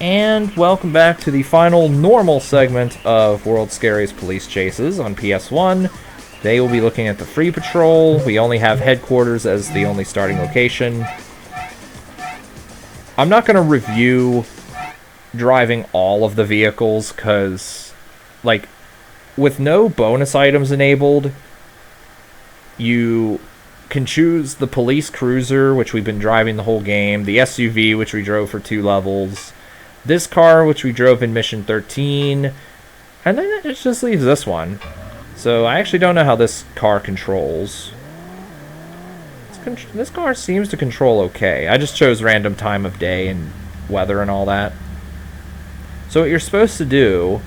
And welcome back to the final normal segment of World's Scariest Police Chases on PS1. Today we'll be looking at the Free Patrol. We only have headquarters as the only starting location. I'm not going to review driving all of the vehicles because, like, with no bonus items enabled, you can choose the police cruiser, which we've been driving the whole game, the SUV, which we drove for 2 levels, this car, which we drove in Mission 13, and then it just leaves this one. So I actually don't know how this car controls. This car seems to control okay. I just chose random time of day and weather and all that. So what you're supposed to do,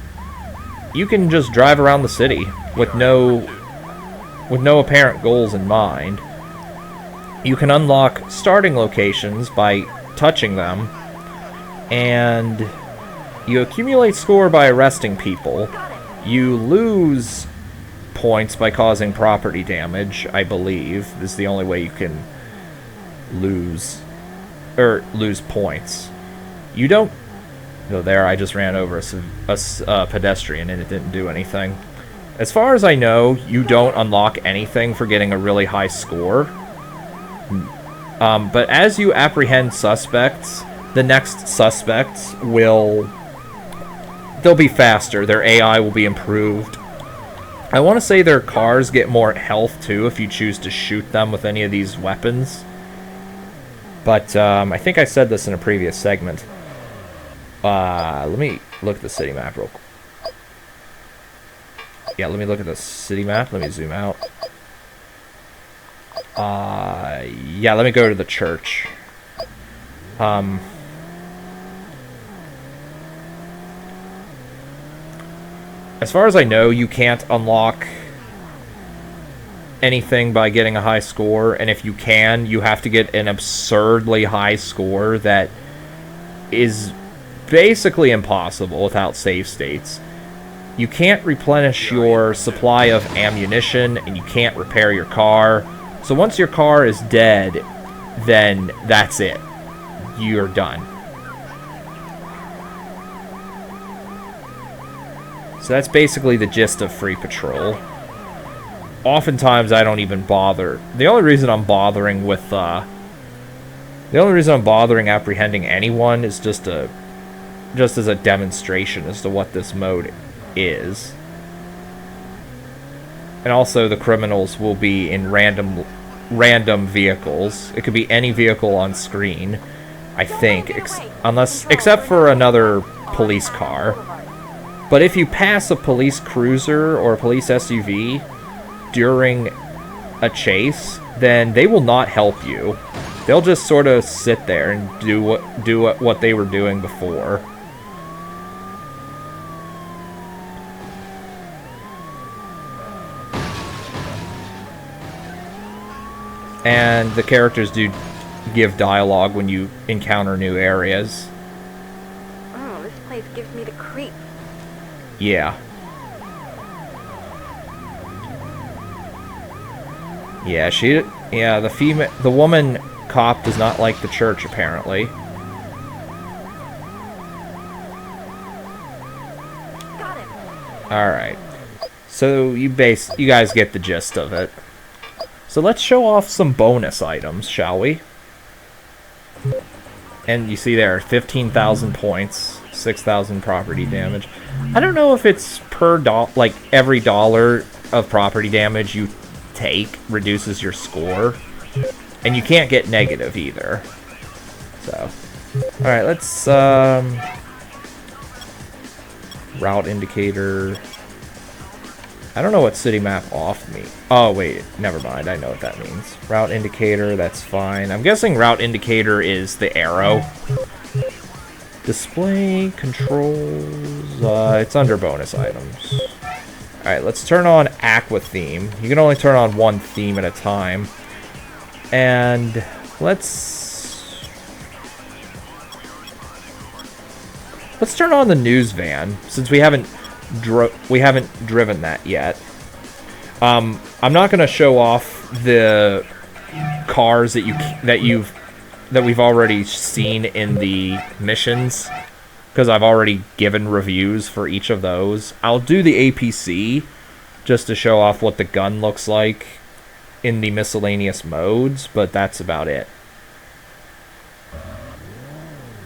you can just drive around the city with no apparent goals in mind. You can unlock starting locations by touching them, and you accumulate score by arresting people. You lose points by causing property damage, I believe. This is the only way you can lose points. You don't go there. I just ran over a pedestrian and it didn't do anything. As far as I know, you don't unlock anything for getting a really high score. But as you apprehend suspects, the next suspects they'll be faster. Their AI will be improved. I want to say their cars get more health too if you choose to shoot them with any of these weapons. But I think I said this in a previous segment. Let me look at the city map real quick. Yeah, let me look at the city map. Let me zoom out. Yeah, let me go to the church. As far as I know, you can't unlock anything by getting a high score, and if you can, you have to get an absurdly high score that is basically impossible without save states. You can't replenish your supply of ammunition, and you can't repair your car. So once your car is dead, then that's it. You're done. So that's basically the gist of Free Patrol. Oftentimes I don't even bother. The only reason I'm bothering apprehending anyone is just as a demonstration as to what this mode is. And also the criminals will be in random vehicles. It could be any vehicle on screen, I think, except for another police car. But if you pass a police cruiser or a police SUV during a chase, then they will not help you. They'll just sort of sit there and do what they were doing before. And the characters do give dialogue when you encounter new areas. Oh, this place gives me the creeps. Yeah. Yeah, the woman cop does not like the church, apparently. Got him. Alright. So you guys get the gist of it. So let's show off some bonus items, shall we? And you see there, 15,000 points, 6,000 property damage. I don't know if it's per like every dollar of property damage you take reduces your score. And you can't get negative either. So, alright, let's, route indicator. I don't know what city map off me. Oh, wait, never mind. I know what that means. Route indicator, that's fine. I'm guessing route indicator is the arrow. Display, controls, it's under bonus items. Alright, let's turn on Aqua theme. You can only turn on one theme at a time. And let's turn on the news van, since we haven't driven that yet. I'm not going to show off the cars that we've already seen in the missions. because I've already given reviews for each of those. I'll do the APC just to show off what the gun looks like in the miscellaneous modes, but that's about it.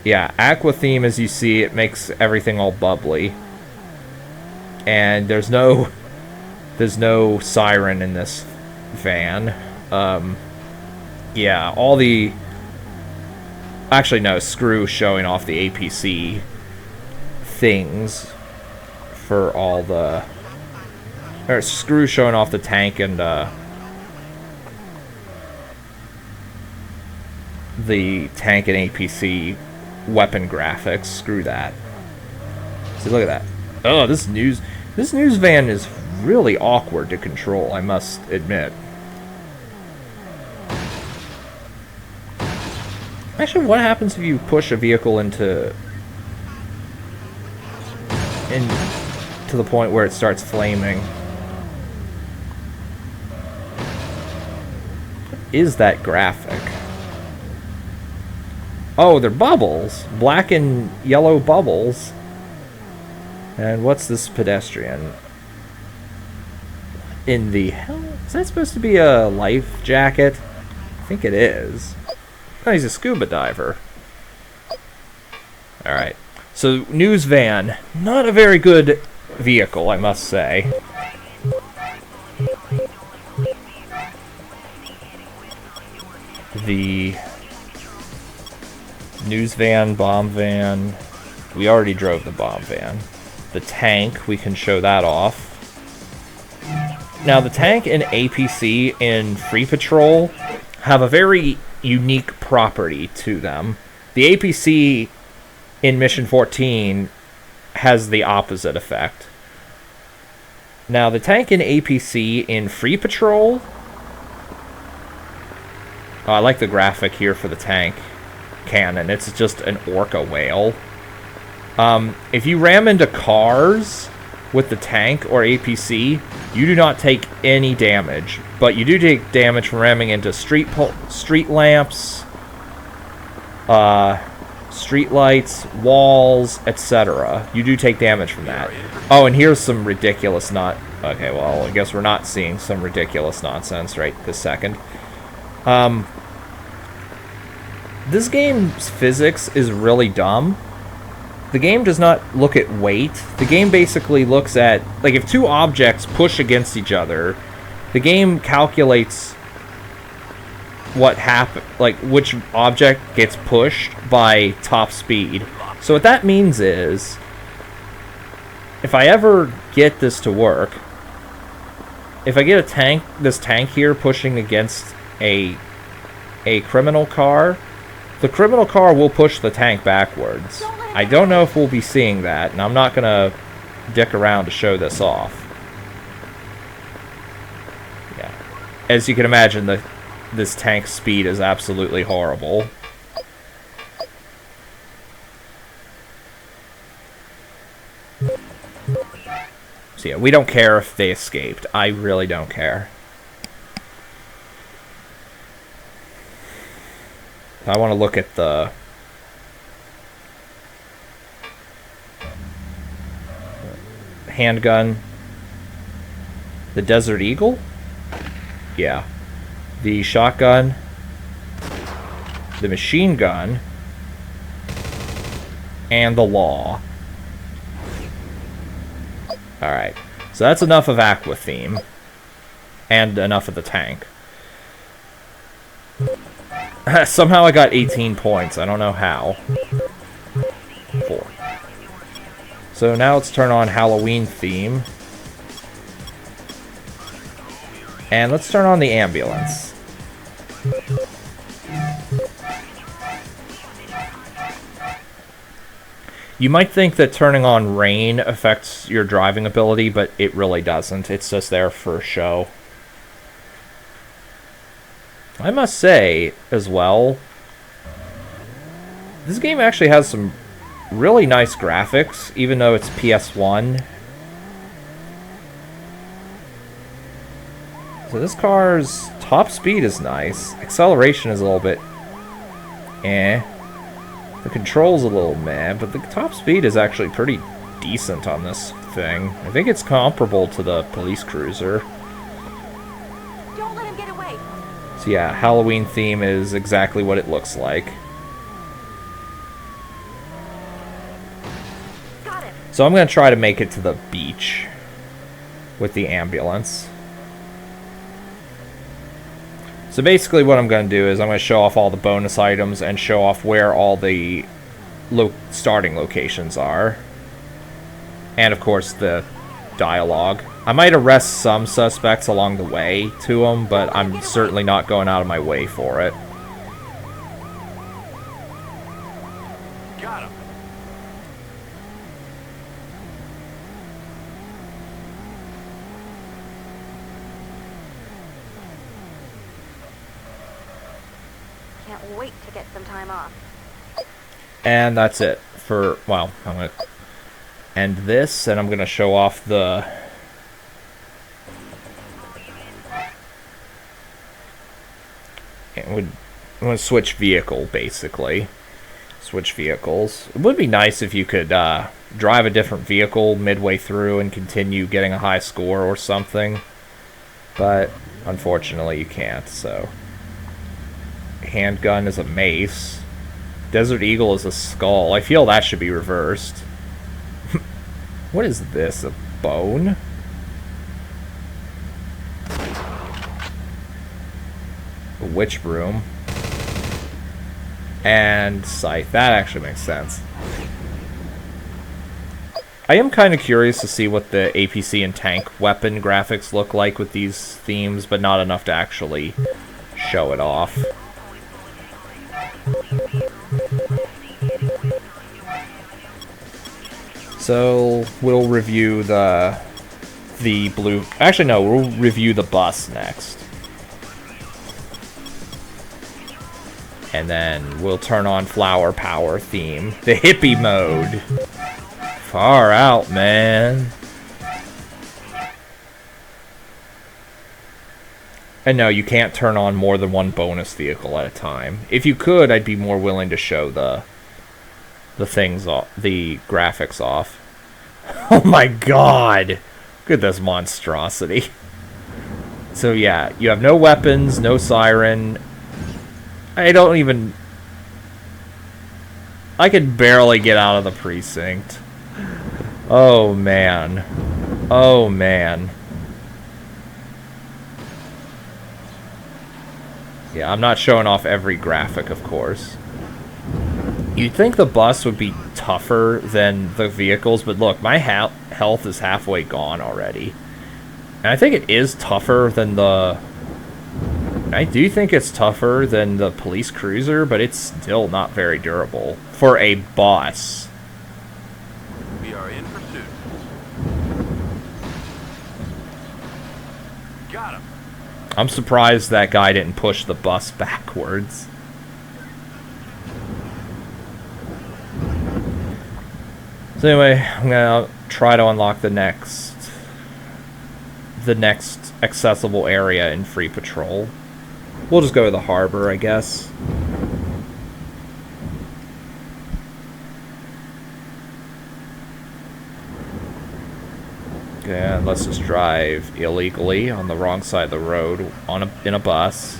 Yeah, aqua theme, as you see, it makes everything all bubbly. And there's no siren in this van. Yeah, all the... Actually, no, screw showing off the APC things for all the... Or screw showing off the tank and, the tank and APC weapon graphics. Screw that. See, look at that. Oh, this news van is really awkward to control, I must admit. Actually, what happens if you push a vehicle into the point where it starts flaming? What is that graphic? Oh, they're bubbles. Black and yellow bubbles. And what's this pedestrian? In the hell? Is that supposed to be a life jacket? I think it is. Oh, he's a scuba diver. Alright. So, news van. Not a very good vehicle, I must say. The news van, bomb van. We already drove the bomb van. The tank, we can show that off. Now, the tank and APC in Free Patrol have a very unique property to them. The APC in Mission 14 has the opposite effect. Now, the tank and APC in Free Patrol... Oh, I like the graphic here for the tank cannon. It's just an orca whale. If you ram into cars with the tank or APC, you do not take any damage, but you do take damage from ramming into street lamps, street lights, walls, etc. You do take damage from that. Oh, and here's some ridiculous Okay, well, I guess we're not seeing some ridiculous nonsense right this second. This game's physics is really dumb. The game does not look at weight. The game basically looks at, like, if two objects push against each other, the game calculates what which object gets pushed by top speed. So what that means is, if I ever get this to work, if I get this tank here pushing against a criminal car, the criminal car will push the tank backwards. I don't know if we'll be seeing that, and I'm not going to dick around to show this off. Yeah. As you can imagine, this tank's speed is absolutely horrible. So yeah, we don't care if they escaped. I really don't care. I want to look at the handgun, the Desert Eagle, yeah, the shotgun, the machine gun, and the Law. Alright, so that's enough of Aqua theme, and enough of the tank. Somehow I got 18 points. I don't know how. 4. So now let's turn on Halloween theme. And let's turn on the ambulance. You might think that turning on rain affects your driving ability, but it really doesn't. It's just there for show. I must say, as well, this game actually has some really nice graphics, even though it's PS1. So this car's top speed is nice. Acceleration is a little bit... The The control's a little meh, but the top speed is actually pretty decent on this thing. I think it's comparable to the police cruiser. Don't let him get away. So yeah, Halloween theme is exactly what it looks like. Got him. So I'm going to try to make it to the beach with the ambulance. So basically what I'm going to do is I'm going to show off all the bonus items and show off where all the starting locations are. And of course the dialogue. I might arrest some suspects along the way to them, but I'm certainly not going out of my way for it. Got him. Can't wait to get some time off. And that's it for, well, I'm going to end this, and I'm going to show off the... I'm going to switch vehicle, basically. Switch vehicles. It would be nice if you could drive a different vehicle midway through and continue getting a high score or something. But, unfortunately, you can't, so... Handgun is a mace. Desert Eagle is a skull. I feel that should be reversed. What is this? A bone? A witch broom. And scythe. That actually makes sense. I am kind of curious to see what the APC and tank weapon graphics look like with these themes, but not enough to actually show it off. So we'll review the blue. Actually, no, we'll review the bus next, and then we'll turn on Flower Power theme, the hippie mode. Far out, man. And no, you can't turn on more than one bonus vehicle at a time. If you could, I'd be more willing to show the things off, the graphics off. Oh my god! Look at this monstrosity. So yeah, you have no weapons, no siren. I can barely get out of the precinct. Oh man. Oh man. Yeah, I'm not showing off every graphic, of course. You'd think the bus would be tougher than the vehicles, but look, my health is halfway gone already. And I think it is tougher than the... I do think it's tougher than the police cruiser, but it's still not very durable for a bus. We are in pursuit. Got him. I'm surprised that guy didn't push the bus backwards. So anyway, I'm gonna try to unlock the next accessible area in Free Patrol. We'll just go to the harbor, I guess. And let's just drive illegally on the wrong side of the road in a bus.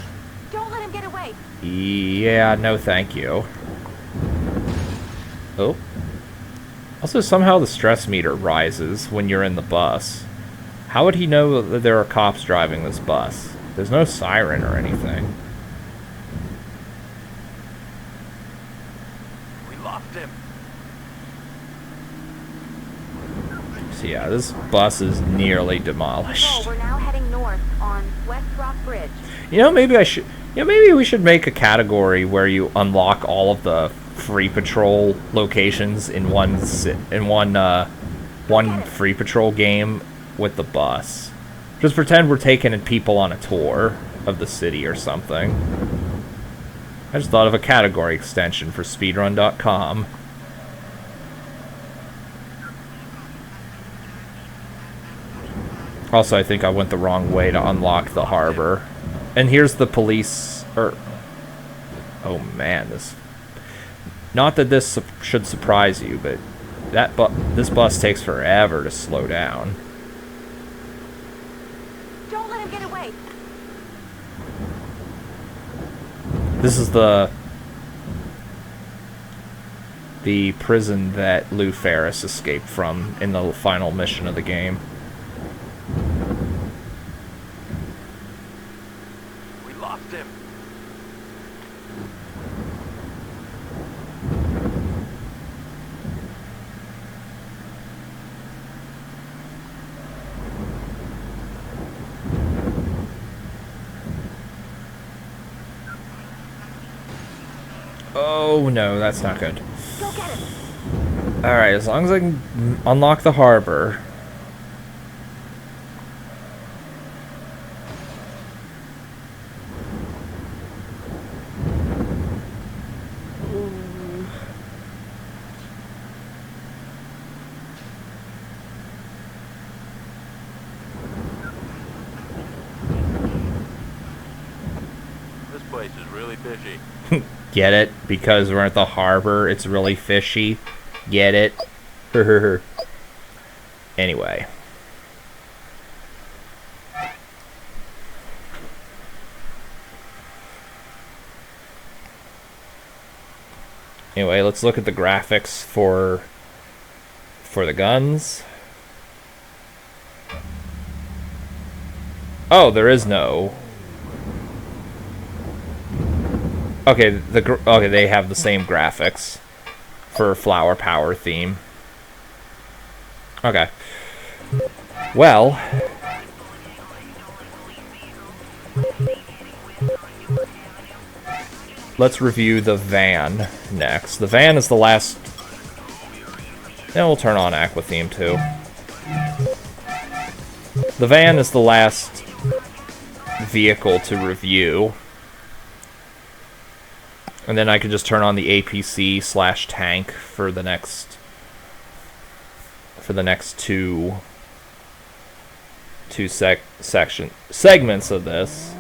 Don't let him get away. Yeah, no thank you. Oh. Also, somehow the stress meter rises when you're in the bus. How would he know that there are cops driving this bus? There's no siren or anything. We lost him. So yeah, this bus is nearly demolished. So we're now heading north on West Rock Bridge. You know, maybe we should make a category where you unlock all of the Free Patrol locations in one Free Patrol game with the bus. Just pretend we're taking people on a tour of the city or something. I just thought of a category extension for speedrun.com. Also, I think I went the wrong way to unlock the harbor. And here's the police... Oh man, Not that this should surprise you, but this bus takes forever to slow down. Don't let him get away. This is the prison that Lou Ferris escaped from in the final mission of the game. We lost him. Oh no, that's not good. Go get him. Alright, as long as I can unlock the harbor. This place is really fishy. Get it? Because we're at the harbor, it's really fishy. Get it? Anyway. Anyway, let's look at the graphics for the guns. Oh, there is no. Okay, okay, they have the same graphics for Flower Power theme. Okay. Well, let's review the van next. The van is the last. Then we'll turn on Aqua theme too. The van is the last vehicle to review. And then I could just turn on the APC/tank for the next two segments of this.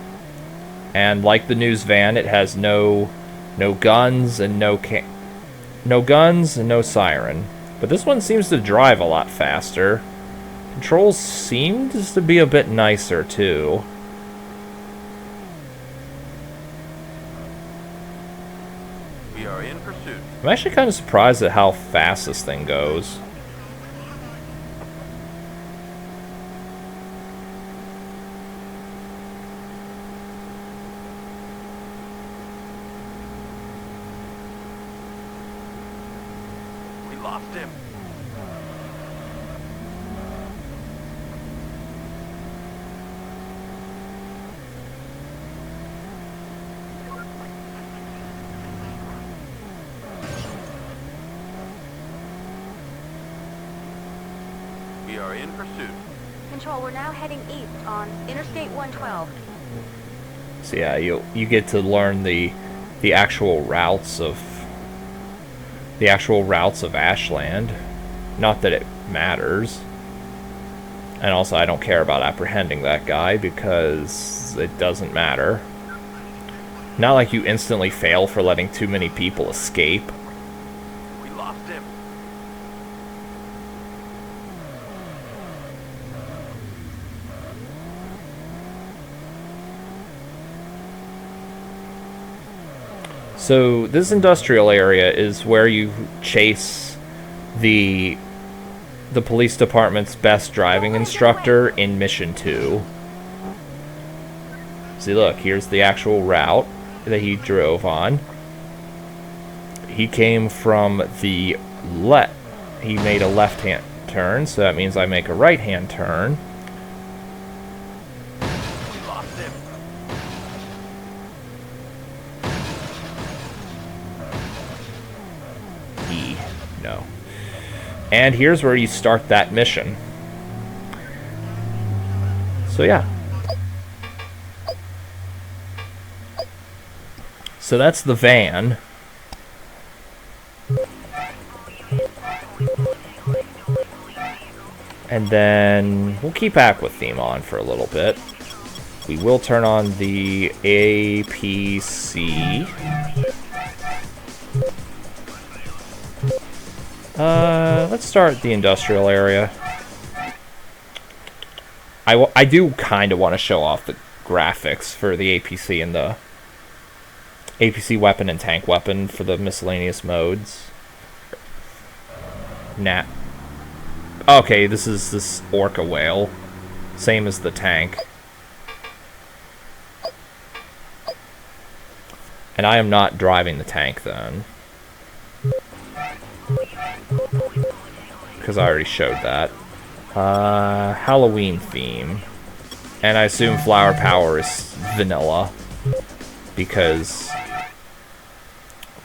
And like the news van, it has no guns and no guns and no siren. But this one seems to drive a lot faster. Controls seems to be a bit nicer too. We are in pursuit. I'm actually kind of surprised at how fast this thing goes. We lost him. We are in pursuit. Control, we're now heading east on Interstate 112. So yeah, you get to learn the actual routes of Ashland. Not that it matters. And also I don't care about apprehending that guy because it doesn't matter. Not like you instantly fail for letting too many people escape. We lost him. So this industrial area is where you chase the police department's best driving instructor in Mission 2. See, look, here's the actual route that he drove on. He came from the left. He made a left-hand turn, so that means I make a right-hand turn. We lost him. No. And here's where you start that mission. So yeah. So that's the van. And then we'll keep Aqua theme on for a little bit. We will turn on the APC. Let's start the industrial area. I do kind of want to show off the graphics for the APC and the APC weapon and tank weapon for the miscellaneous modes. Nah. Okay, this is this orca whale. Same as the tank. And I am not driving the tank then. Because I already showed that. Halloween theme. And I assume flower power is vanilla. Because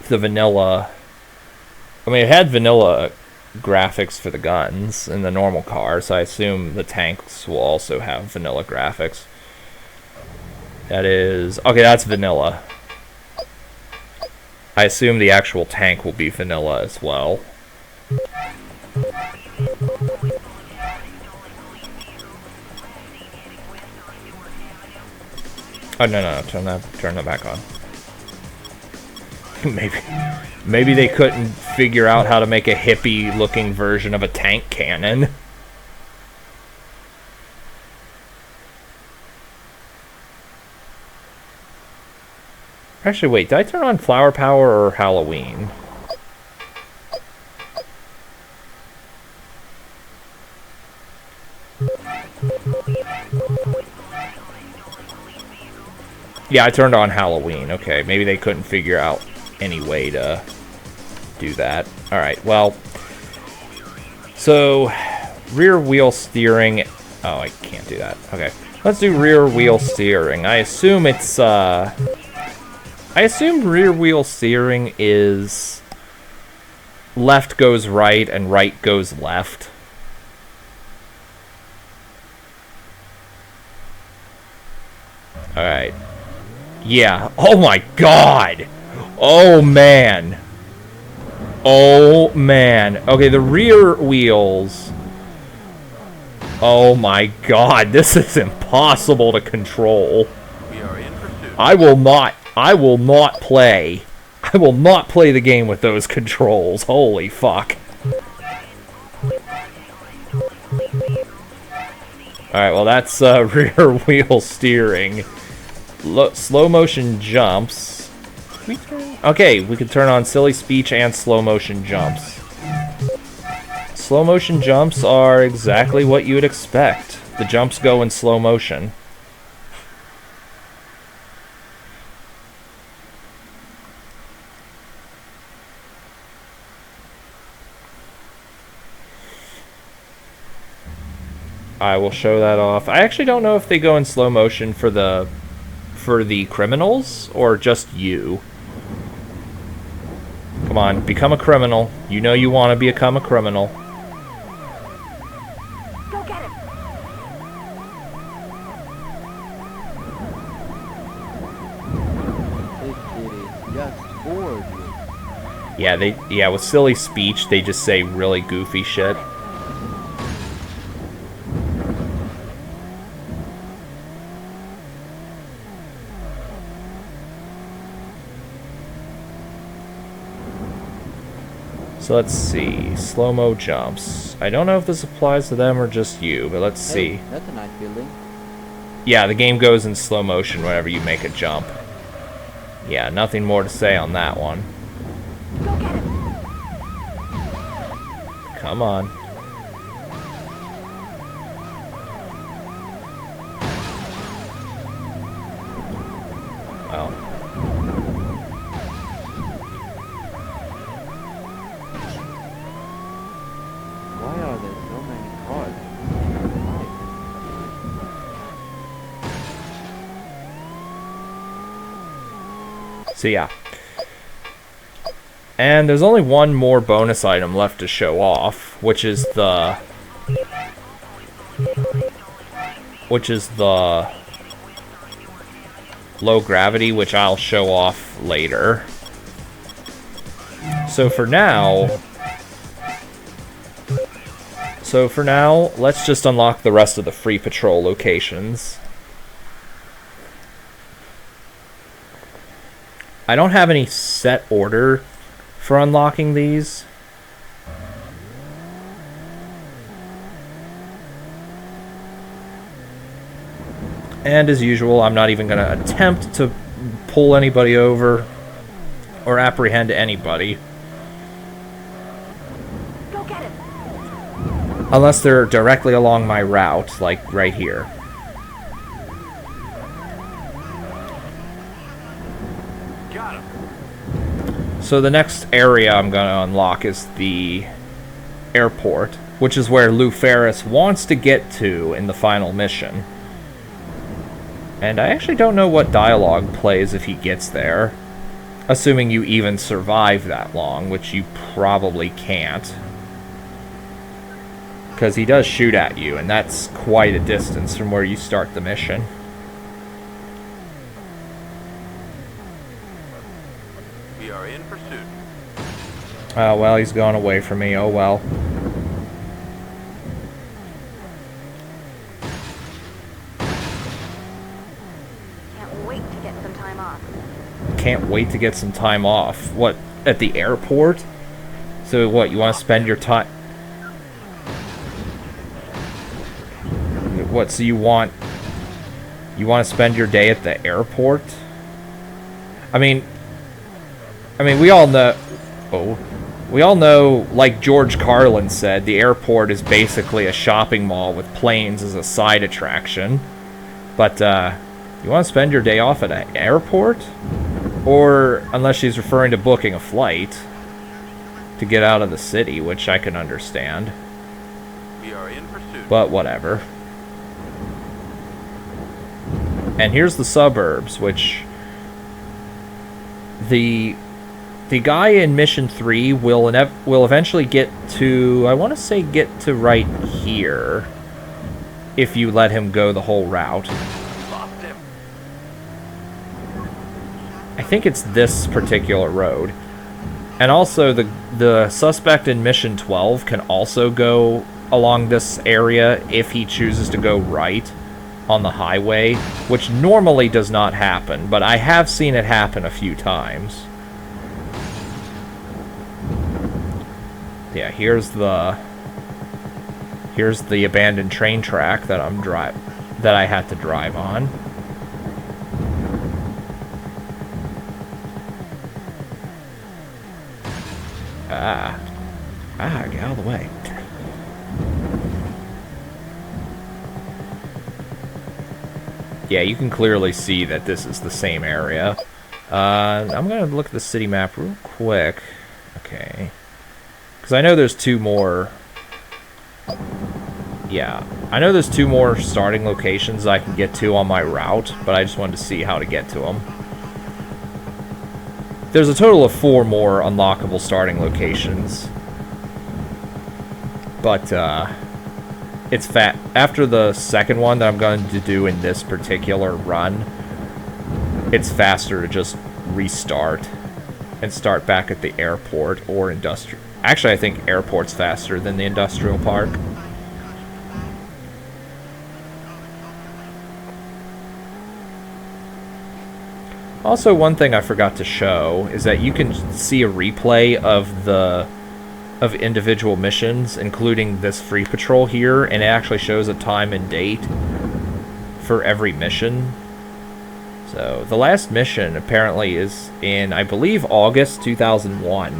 the vanilla... I mean, it had vanilla graphics for the guns in the normal car, so I assume the tanks will also have vanilla graphics. That is... Okay, that's vanilla. I assume the actual tank will be vanilla as well. Oh, no, turn that back on. Maybe they couldn't figure out how to make a hippie-looking version of a tank cannon. Actually, wait, did I turn on flower power or Halloween? Yeah, I turned on Halloween. Okay, maybe they couldn't figure out any way to do that. Alright, well... So, rear wheel steering... Oh, I can't do that. Okay, let's do rear wheel steering. I assume it's, I assume rear wheel steering is... left goes right and right goes left. Alright. Yeah. Oh my god! Oh man! Oh man. Okay, the rear wheels... Oh my god, this is impossible to control. We are in pursuit. I will not play the game with those controls. Holy fuck. Alright, well that's rear wheel steering. Slow motion jumps. Okay, we can turn on silly speech and slow motion jumps. Slow motion jumps are exactly what you would expect. The jumps go in slow motion. I will show that off. I actually don't know if they go in slow motion for the criminals or just you. Come on, become a criminal. You know you want to become a criminal. Go get him. This kid is just bored. Yeah, with silly speech, they just say really goofy shit. So let's see, slow-mo jumps. I don't know if this applies to them or just you, but let's see. Hey, that's a nice building. Yeah, the game goes in slow motion whenever you make a jump. Yeah, nothing more to say on that one. Go get him. Come on. Well. Why are there so many cars? So yeah. And there's only one more bonus item left to show off, which is the low gravity, which I'll show off later. So for now, let's just unlock the rest of the free patrol locations. I don't have any set order for unlocking these. And as usual, I'm not even going to attempt to pull anybody over or apprehend anybody. Go get him. Unless they're directly along my route, like right here. Got him. So the next area I'm going to unlock is the airport, which is where Lou Ferris wants to get to in the final mission. And I actually don't know what dialogue plays if he gets there. Assuming you even survive that long, which you probably can't. Because he does shoot at you, and that's quite a distance from where you start the mission. We are in pursuit. Oh, well, he's gone away from me. Oh, well. Can't wait to get some time off. Can't wait to get some time off. What, at the airport? So what, you want to spend your time... What, so you want to spend your day at the airport? I mean, we all know... Oh. We all know, like George Carlin said, the airport is basically a shopping mall with planes as a side attraction. But, you want to spend your day off at an airport? Or, unless she's referring to booking a flight to get out of the city, which I can understand. We are in pursuit. But whatever. And here's the suburbs, which the guy in Mission 3 will eventually get to, I want to say get to right here, if you let him go the whole route. Lost him. I think it's this particular road. And also, the suspect in Mission 12 can also go along this area if he chooses to go right on the highway, which normally does not happen, but I have seen it happen a few times. Yeah, here's the abandoned train track that that I had to drive on. Get out of the way. Yeah, you can clearly see that this is the same area. I'm gonna look at the city map real quick. Okay. Because I know there's two more... Yeah. I know there's two more starting locations I can get to on my route, but I just wanted to see how to get to them. There's a total of 4 more unlockable starting locations. But, it's after the second one that I'm going to do in this particular run, it's faster to just restart and start back at the airport or industrial. Actually, I think airport's faster than the industrial park. Also, one thing I forgot to show is that you can see a replay of individual missions, including this free patrol here, and it actually shows a time and date for every mission. So, the last mission apparently is in, I believe, August 2001,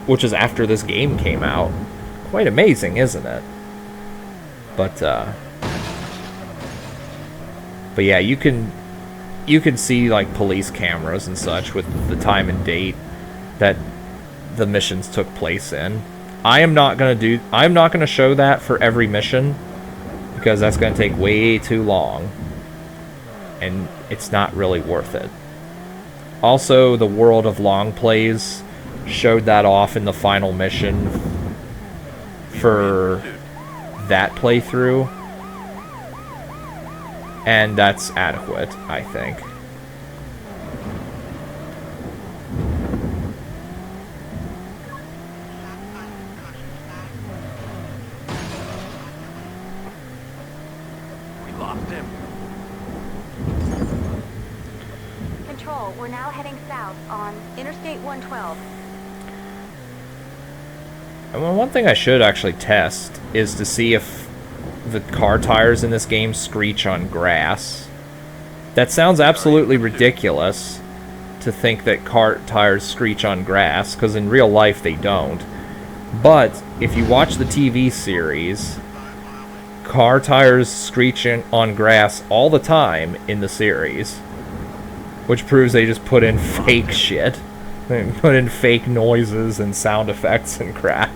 which is after this game came out. Quite amazing, isn't it? But yeah, you can see, like, police cameras and such with the time and date that the missions took place in. I'm not gonna show that for every mission, because that's gonna take way too long, and it's not really worth it. Also, the World of Long Plays showed that off in the final mission for that playthrough, and that's adequate, I think. We lost him. Control, we're now heading south on Interstate 112. And one thing I should actually test is to see if the car tires in this game screech on grass. That sounds absolutely ridiculous to think that car tires screech on grass, because in real life they don't. But if you watch the TV series, car tires screech on grass all the time in the series, which proves they just put in fake shit. They put in fake noises and sound effects and crap.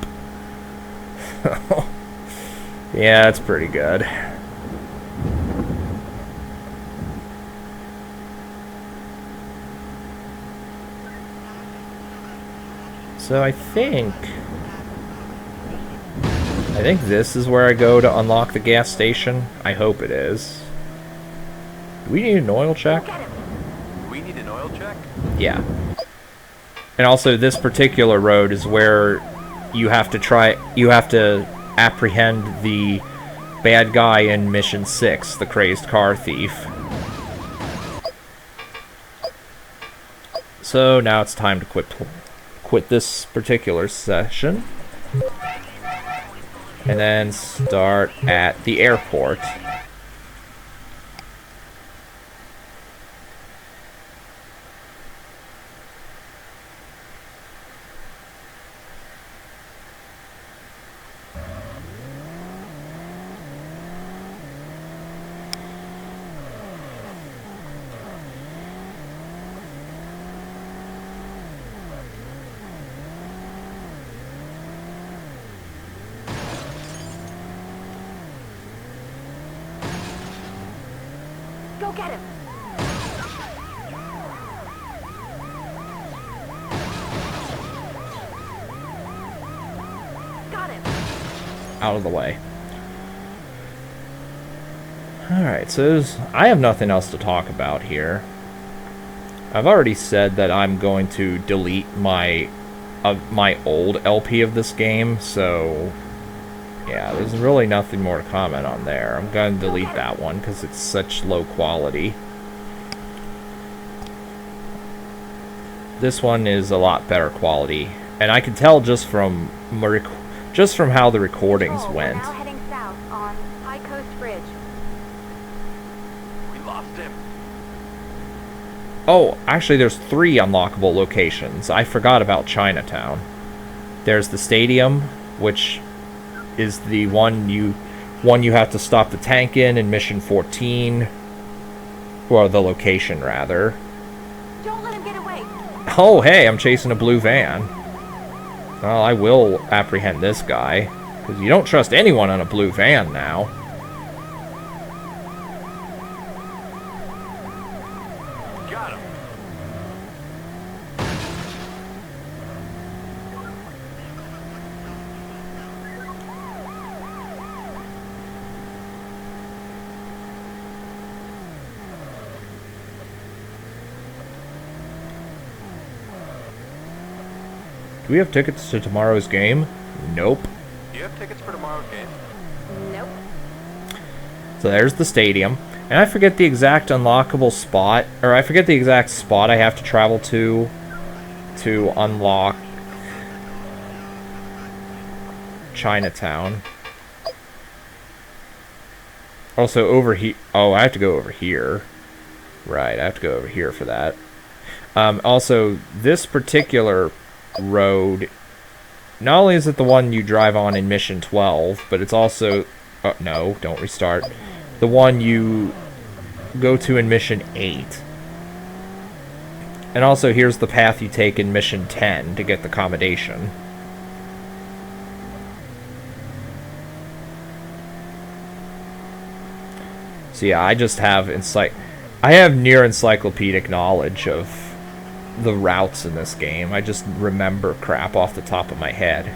Yeah, it's pretty good. So I think this is where I go to unlock the gas station. I hope it is. Do we need an oil check? We need an oil check? Yeah. And also, this particular road is where you have to apprehend the bad guy in Mission 6, the crazed car thief. So now it's time to quit this particular session. And then start at the airport. Go get him. Got him. Out of the way. Alright, so I have nothing else to talk about here. I've already said that I'm going to delete my old LP of this game, so yeah, there's really nothing more to comment on there. I'm going to delete that one because it's such low quality. This one is a lot better quality, and I can tell just from how the recordings Control, went. We're now heading south on High Coast Bridge. We lost him. Oh, actually there's 3 unlockable locations. I forgot about Chinatown. There's the stadium, which is the one you have to stop the tank in Mission 14. Or the location, rather. Don't let him get away. Oh, hey, I'm chasing a blue van. Well, I will apprehend this guy. Because you don't trust anyone on a blue van now. Got him. Do we have tickets to tomorrow's game? Nope. Do you have tickets for tomorrow's game? Nope. So there's the stadium. And I forget the exact unlockable spot, or I forget the exact spot I have to travel to unlock Chinatown. Also over here. Oh, I have to go over here. Right, I have to go over here for that. Also, this particular road, not only is it the one you drive on in Mission 12, but it's also... no, don't restart. The one you go to in Mission 8. And also, here's the path you take in Mission 10 to get the accommodation. So yeah, I just have I have near encyclopedic knowledge of the routes in this game. I just remember crap off the top of my head.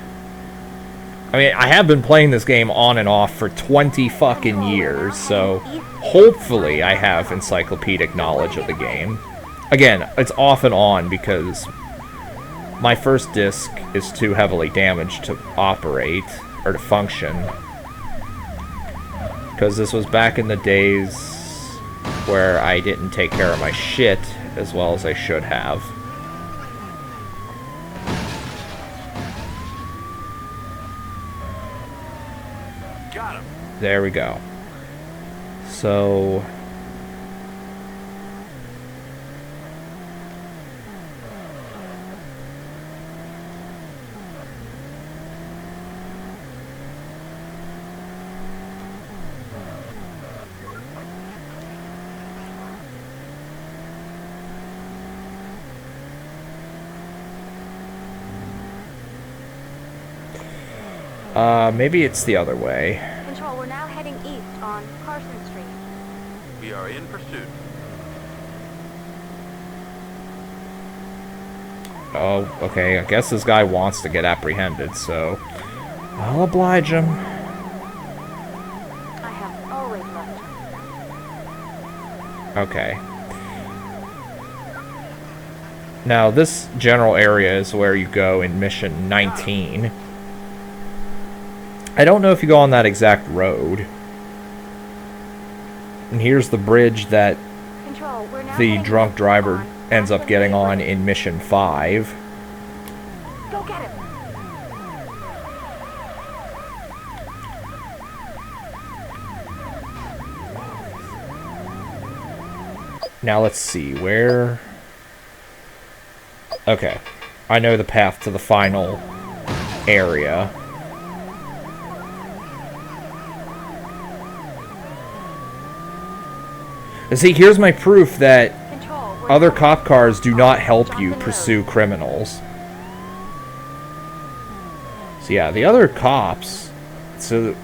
I mean, I have been playing this game on and off for 20 fucking years, so hopefully I have encyclopedic knowledge of the game. Again, it's off and on because my first disc is too heavily damaged to operate, or to function. Because this was back in the days where I didn't take care of my shit as well as I should have. Got him. There we go. So... maybe it's the other way. Control, we're now heading east on Carson Street. We are in pursuit. Oh, okay, I guess this guy wants to get apprehended, so... I'll oblige him. I have always loved you. Okay. Now, this general area is where you go in Mission 19. I don't know if you go on that exact road. And here's the bridge that Control, we're now the heading drunk east driver on ends up Carson getting Street. on in Mission 5. Go get him. Now let's see, where... Okay. I know the path to the final area. See, here's my proof that Control, we're other now cop cars do not help Johnson you Road. pursue criminals. So yeah, the other cops... So,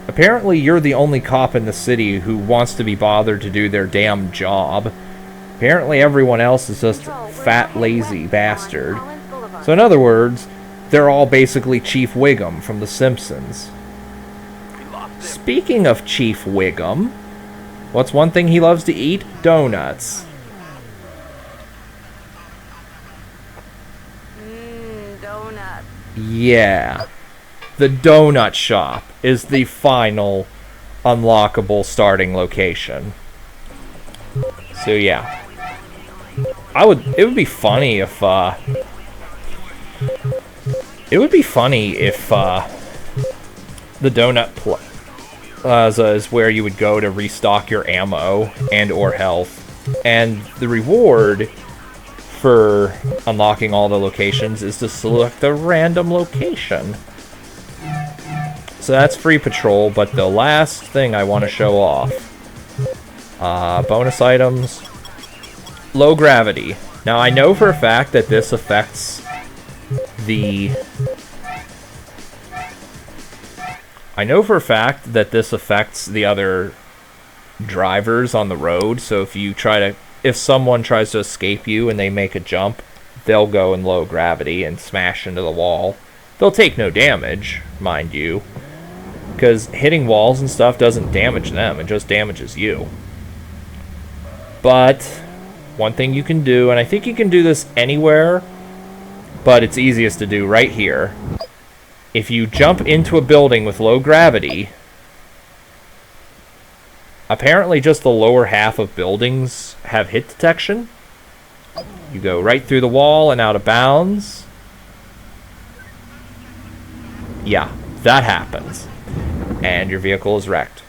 apparently you're the only cop in the city who wants to be bothered to do their damn job. Apparently everyone else is just Control, we're now fat, heading lazy west bastard. on Collins Boulevard. So in other words, they're all basically Chief Wiggum from The Simpsons. We lost him. Speaking of Chief Wiggum, what's one thing he loves to eat? Donuts. Donuts. Yeah. The donut shop is the final unlockable starting location. So yeah. It would be funny if the donut plaza is where you would go to restock your ammo and or health. And the reward for unlocking all the locations is to select a random location. So that's free patrol, but the last thing I want to show off. Bonus items. Low gravity. Now I know for a fact that this affects the... other drivers on the road, so if someone tries to escape you and they make a jump, they'll go in low gravity and smash into the wall. They'll take no damage, mind you, because hitting walls and stuff doesn't damage them, it just damages you. But one thing you can do, and I think you can do this anywhere, but it's easiest to do right here. If you jump into a building with low gravity, apparently just the lower half of buildings have hit detection. You go right through the wall and out of bounds. Yeah, that happens. And your vehicle is wrecked.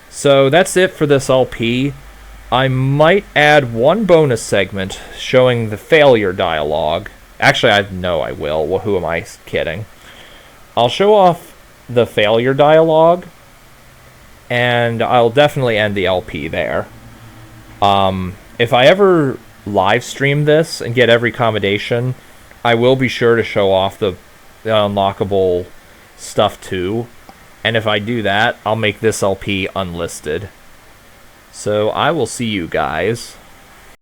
So that's it for this LP. I might add one bonus segment showing the failure dialogue. Actually, I know I will. Well, who am I kidding? I'll show off the failure dialogue, and I'll definitely end the LP there. If I ever live stream this and get every commendation, I will be sure to show off the unlockable stuff too. And if I do that, I'll make this LP unlisted. So I will see you guys